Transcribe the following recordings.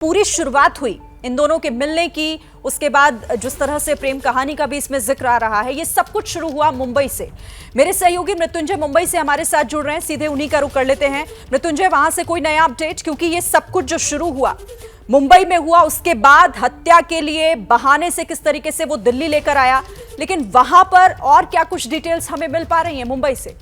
पूरी शुरुआत हुई इन दोनों के मिलने की, उसके बाद जिस तरह से प्रेम कहानी का भी इसमें जिक्र आ रहा है, ये सब कुछ शुरू हुआ मुंबई से। मेरे सहयोगी मृत्युंजय मुंबई से हमारे साथ जुड़ रहे हैं, सीधे उन्हीं का रुख कर लेते हैं। मृत्युंजय, वहां से कोई नया अपडेट? क्योंकि ये सब कुछ जो शुरू हुआ मुंबई में हुआ, उसके बाद हत्या के लिए बहाने से किस तरीके से वो दिल्ली लेकर आया, लेकिन वहां पर और क्या कुछ डिटेल्स हमें मिल पा रही हैं मुंबई से?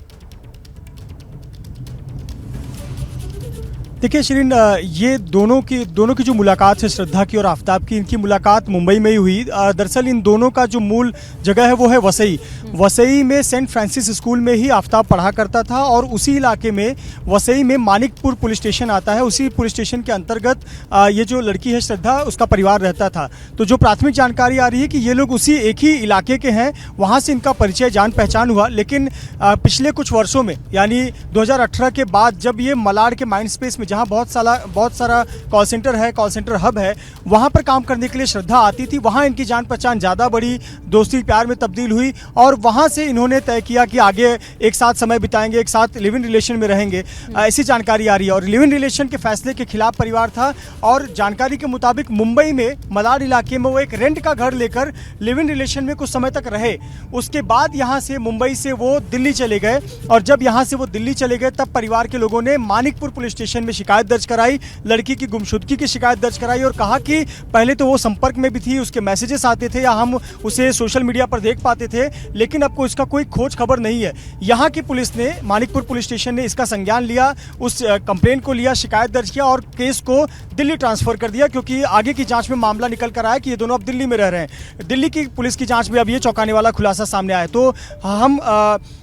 देखिए शिरीन, ये दोनों की जो मुलाकात है श्रद्धा की और आफ्ताब की, इनकी मुलाकात मुंबई में ही हुई। दरअसल इन दोनों का जो मूल जगह है वो है वसई। वसई में सेंट फ्रांसिस स्कूल में ही आफ्ताब पढ़ा करता था और उसी इलाके में वसई में मानिकपुर पुलिस स्टेशन आता है। उसी पुलिस स्टेशन के अंतर्गत ये जो लड़की है श्रद्धा, उसका परिवार रहता था। तो जो प्राथमिक जानकारी आ रही है कि ये लोग उसी एक ही इलाके के हैं, वहाँ से इनका परिचय जान पहचान हुआ। लेकिन पिछले कुछ वर्षों में यानी 2018 के बाद जब ये मलाड के माइंड स्पेस में, जहाँ बहुत सारा कॉल सेंटर है, कॉल सेंटर हब है, वहाँ पर काम करने के लिए श्रद्धा आती थी। वहाँ इनकी जान पहचान ज़्यादा बड़ी, दोस्ती प्यार में तब्दील हुई और वहाँ से इन्होंने तय किया कि आगे एक साथ समय बिताएंगे, एक साथ लिव इन रिलेशन में रहेंगे, ऐसी जानकारी आ रही है। और लिव इन रिलेशन के फैसले के खिलाफ परिवार था और जानकारी के मुताबिक मुंबई में मलाड इलाके में वो एक रेंट का घर लेकर लिव इन रिलेशन में कुछ समय तक रहे। उसके बाद यहाँ से मुंबई से वो दिल्ली चले गए और जब यहाँ से वो दिल्ली चले गए तब परिवार के लोगों ने मानिकपुर पुलिस स्टेशन में शिकायत दर्ज कराई, लड़की की गुमशुदगी की शिकायत दर्ज कराई और कहा कि पहले तो वो संपर्क में भी थी, उसके मैसेजेस आते थे या हम उसे सोशल मीडिया पर देख पाते थे, लेकिन अब इसका कोई खोज खबर नहीं है। यहाँ की पुलिस ने, मानिकपुर पुलिस स्टेशन ने इसका संज्ञान लिया, उस कंप्लेंट को लिया, शिकायत दर्ज किया और केस को दिल्ली ट्रांसफर कर दिया, क्योंकि आगे की जांच में मामला निकल कर आया कि ये दोनों अब दिल्ली में रह रहे हैं। दिल्ली की पुलिस की जांच में अब ये चौंकाने वाला खुलासा सामने आया। तो हम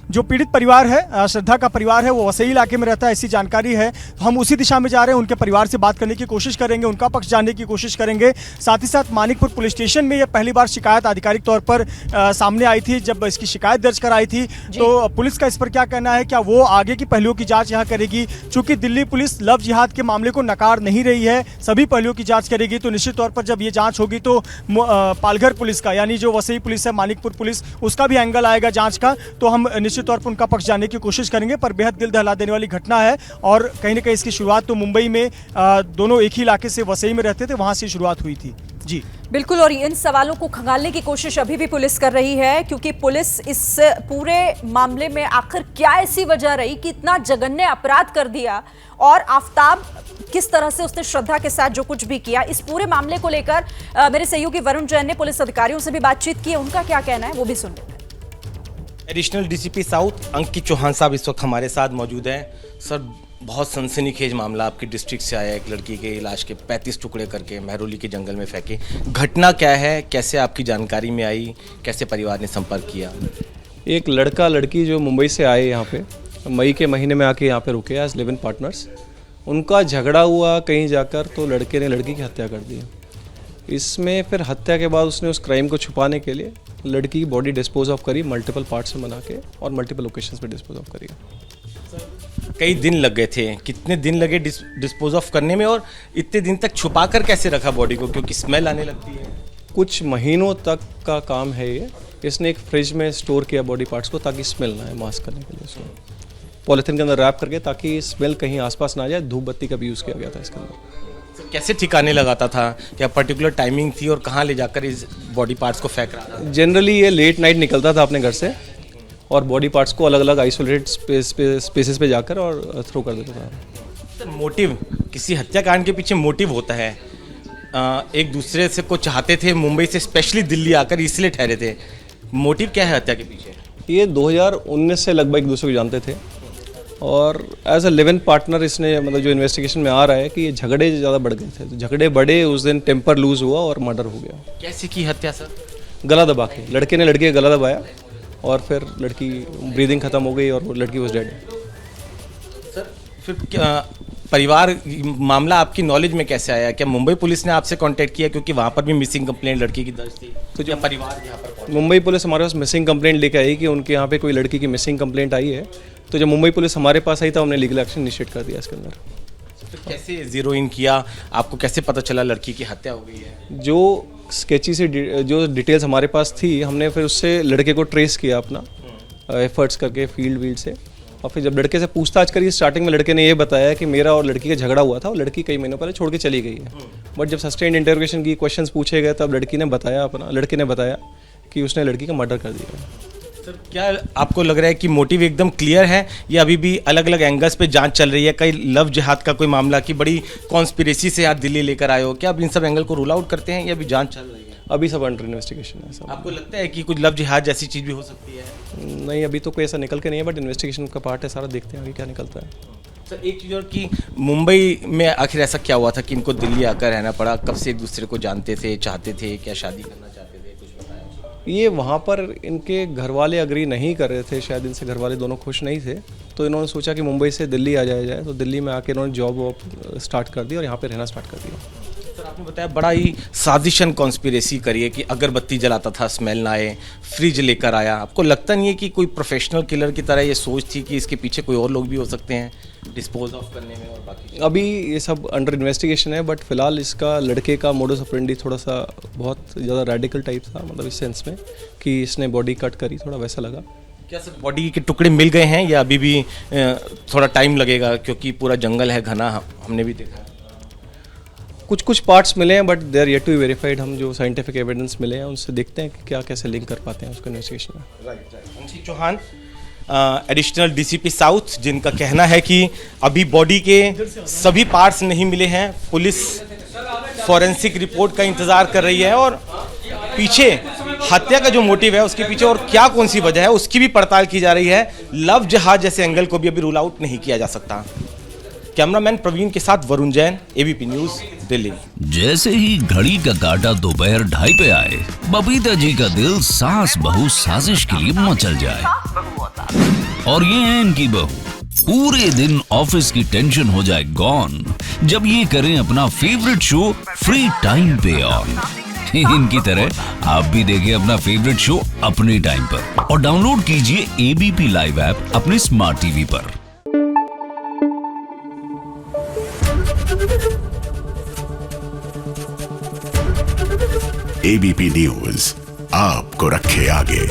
जो पीड़ित परिवार है, श्रद्धा का परिवार है, वो वसई इलाके में रहता है, ऐसी जानकारी है। हम उसी दिशा में जा रहे हैं, उनके परिवार से बात करने की कोशिश करेंगे, उनका पक्ष जानने की कोशिश करेंगे। साथ ही साथ मानिकपुर पुलिस स्टेशन में ये पहली बार शिकायत आधिकारिक तौर पर सामने आई थी। जब इसकी शिकायत दर्ज कराई थी तो पुलिस का इस पर क्या कहना है, क्या वो आगे की पहलुओं की जांच यहाँ करेगी? चूंकि दिल्ली पुलिस लव जिहाद के मामले को नकार नहीं रही है, सभी पहलुओं की जांच करेगी। तो निश्चित तौर पर जब ये जांच होगी तो पालघर पुलिस का, यानी जो वसई पुलिस है, मानिकपुर पुलिस, उसका भी एंगल आएगा जांच का। तो हम निश्चित तौर पर उनका पक्ष जानने की कोशिश करेंगे। पर बेहद दिल दहला देने वाली घटना है और कहीं ना कहीं इसकी शुरुआत तो मुंबई में, दोनों एक ही इलाके से वसई में रहते थे, वहां से शुरुआत हुई थी। जी बिल्कुल, और इन सवालों को खंगालने की कोशिश अभी भी पुलिस कर रही है, क्योंकि पुलिस इस पूरे मामले में आखिर क्या ऐसी वजह रही कि इतना जघन्य अपराध कर दिया, और आफ्ताब किस तरह से उसने श्रद्धा के साथ जो कुछ भी किया, इस पूरे मामले को लेकर मेरे सहयोगी वरुण जैन ने पुलिस अधिकारियों से भी बातचीत की है। उनका क्या कहना है वो भी सुन लेते हैं। एडिशनल डीसीपी साउथ अंकित चौहान साहब इस वक्त हमारे साथ मौजूद हैं। सर, बहुत सनसनीखेज मामला आपकी डिस्ट्रिक्ट से आया, एक लड़की के लाश के 35 टुकड़े करके महरौली के जंगल में फेंके। घटना क्या है, कैसे आपकी जानकारी में आई, कैसे परिवार ने संपर्क किया? एक लड़का लड़की जो मुंबई से आए यहाँ पे, मई के महीने में आके यहाँ पे रुके एज लिव इन पार्टनर्स। उनका झगड़ा हुआ कहीं जाकर, तो लड़के ने लड़की की हत्या कर दी। इसमें फिर हत्या के बाद उसने उस क्राइम को छुपाने के लिए लड़की की बॉडी डिस्पोज ऑफ करी, मल्टीपल पार्ट्स में बना के, और मल्टीपल लोकेशंस पे डिस्पोज ऑफ करी। कई दिन लग गए थे, कितने दिन लगे डिस्पोज ऑफ करने में, और इतने दिन तक छुपा कर कैसे रखा बॉडी को, क्योंकि स्मेल आने लगती है? कुछ महीनों तक का काम है ये। इसने एक फ्रिज में स्टोर किया बॉडी पार्ट्स को ताकि स्मेल ना आए, मास्क करने के लिए उसको पॉलीथिन के अंदर रैप करके, ताकि स्मेल कहीं आसपास ना आ जाए। धूप बत्ती का भी यूज़ किया गया था इसके अंदर। कैसे ठिकाने लगाता था, क्या पर्टिकुलर टाइमिंग थी, और कहाँ ले जाकर इस बॉडी पार्ट्स को फेंक रहा था? जनरली ये लेट नाइट निकलता था अपने घर से और बॉडी पार्ट्स को अलग अलग आइसोलेटेड स्पेसेस पे जाकर और थ्रो कर देता था। सर, मोटिव, किसी हत्याकांड के पीछे मोटिव होता है। एक दूसरे से को चाहते थे, मुंबई से स्पेशली दिल्ली आकर इसलिए ठहरे थे। मोटिव क्या है हत्या के पीछे? ये 2019 से लगभग एक दूसरे को जानते थे और as a live in partner इसने, मतलब जो इन्वेस्टिगेशन में आ रहा है कि ये झगड़े ज़्यादा बढ़ गए थे। तो झगड़े बढ़े, उस दिन टेम्पर लूज हुआ और मर्डर हो गया। कैसे की हत्या सर? गला दबा के, लड़के ने लड़के का गला दबाया और फिर लड़की ब्रीदिंग खत्म हो गई और वो लड़की वॉज डेड। सर, फिर परिवार, मामला आपकी नॉलेज में कैसे आया? क्या मुंबई पुलिस ने आपसे कांटेक्ट किया, क्योंकि वहाँ पर भी मिसिंग कंप्लेंट लड़की की दर्ज थी? तो जब परिवार यहाँ पर मुंबई पुलिस हमारे पास मिसिंग कंप्लेंट लेके आई कि उनके यहाँ पे कोई लड़की की मिसिंग कंप्लेंट आई है, तो जब मुंबई पुलिस हमारे पास आई तो हमने लीगल एक्शन इनिशिएट कर दिया इसके अंदर। तो कैसे जीरो इन किया, आपको कैसे पता चला लड़की की हत्या हो गई है? जो स्केची से जो डिटेल्स हमारे पास थी, हमने फिर उससे लड़के को ट्रेस किया अपना एफर्ट्स करके फील्ड से, और फिर जब लड़के से पूछताछ करी स्टार्टिंग में लड़के ने ये बताया कि मेरा और लड़की का झगड़ा हुआ था और लड़की कई महीनों पहले छोड़ के चली गई है। बट जब सस्टेन्ड इंटरोगेशन की क्वेश्चंस पूछे गए तब लड़के ने बताया कि उसने लड़की का मर्डर कर दिया। सर क्या आपको लग रहा है कि मोटिव एकदम क्लियर है या अभी भी अलग अलग एंगल्स पे जांच चल रही है? कई लव जिहाद का कोई मामला कि बड़ी कॉन्स्पिरेसी से आप दिल्ली लेकर आए हो, क्या आप इन सब एंगल को रूल आउट करते हैं या अभी जांच चल रही है? अभी सब अंडर इन्वेस्टिगेशन है सब। आपको लगता है कि कुछ लव जिहाद जैसी चीज़ भी हो सकती है? नहीं, अभी तो कोई ऐसा निकल के नहीं है, बट इन्वेस्टिगेशन का पार्ट है सारा, देखते हैं आगे क्या निकलता है। सर एक चीज़ और कि मुंबई में आखिर ऐसा क्या हुआ था कि इनको दिल्ली आकर रहना पड़ा? कब से एक दूसरे को जानते थे, चाहते थे, क्या शादी करना चाहते थे, कुछ बताया? ये वहाँ पर इनके घर वाले अग्री नहीं कर रहे थे, शायद इनसे घर वाले दोनों खुश नहीं थे, तो इन्होंने सोचा कि मुंबई से दिल्ली आ जाए, तो दिल्ली में आके इन्होंने जॉब वॉब स्टार्ट कर दी और यहाँ पे रहना स्टार्ट कर दिया। सर आपने बताया बड़ा ही साजिशन कॉन्स्पिरेसी करिए कि अगरबत्ती जलाता था, स्मेल ना आए, फ्रिज लेकर आया। आपको लगता नहीं है कि कोई प्रोफेशनल किलर की तरह ये सोच थी कि इसके पीछे कोई और लोग भी हो सकते हैं डिस्पोज ऑफ करने में और बाकी? अभी ये सब अंडर इन्वेस्टिगेशन है, बट फिलहाल इसका लड़के का मोडस ऑपरेंडी थोड़ा सा बहुत ज़्यादा रेडिकल टाइप था, मतलब इस सेंस में कि इसने बॉडी कट करी, थोड़ा वैसा लगा। क्या सर बॉडी के टुकड़े मिल गए हैं या अभी भी थोड़ा टाइम लगेगा क्योंकि पूरा जंगल है घना, हमने भी देखा? कुछ कुछ पार्ट्स मिले हैं but they are yet to be verified. हम जो साइंटिफिक एविडेंस मिले हैं उनसे देखते हैं कि क्या कैसे लिंक कर पाते हैं उसको इन्वेस्टिगेशन में। अंशी चौहान एडिशनल डीसीपी साउथ, जिनका कहना है कि अभी बॉडी के सभी पार्ट्स नहीं मिले हैं, पुलिस फॉरेंसिक रिपोर्ट का इंतज़ार कर रही है और पीछे हत्या का जो मोटिव है उसके पीछे और क्या कौन सी वजह है उसकी भी पड़ताल की जा रही है। लव जिहाद जैसे एंगल को भी अभी रूल आउट नहीं किया जा सकता। कैमरामैन प्रवीण के साथ वरुण जैन, एबीपी न्यूज, दिल्ली। जैसे ही घड़ी का काटा दोपहर 2:30 पे आए, बबीता जी का दिल सास बहू साजिश के लिए मचल जाए। और ये है इनकी बहू, पूरे दिन ऑफिस की टेंशन हो जाए गॉन जब ये करें अपना फेवरेट शो फ्री टाइम पे ऑन। इनकी तरह आप भी देखें अपना फेवरेट शो अपने टाइम पर और डाउनलोड कीजिए एबीपी लाइव ऐप अपने स्मार्ट टीवी पर। एबीपी न्यूज आपको रखे आगे।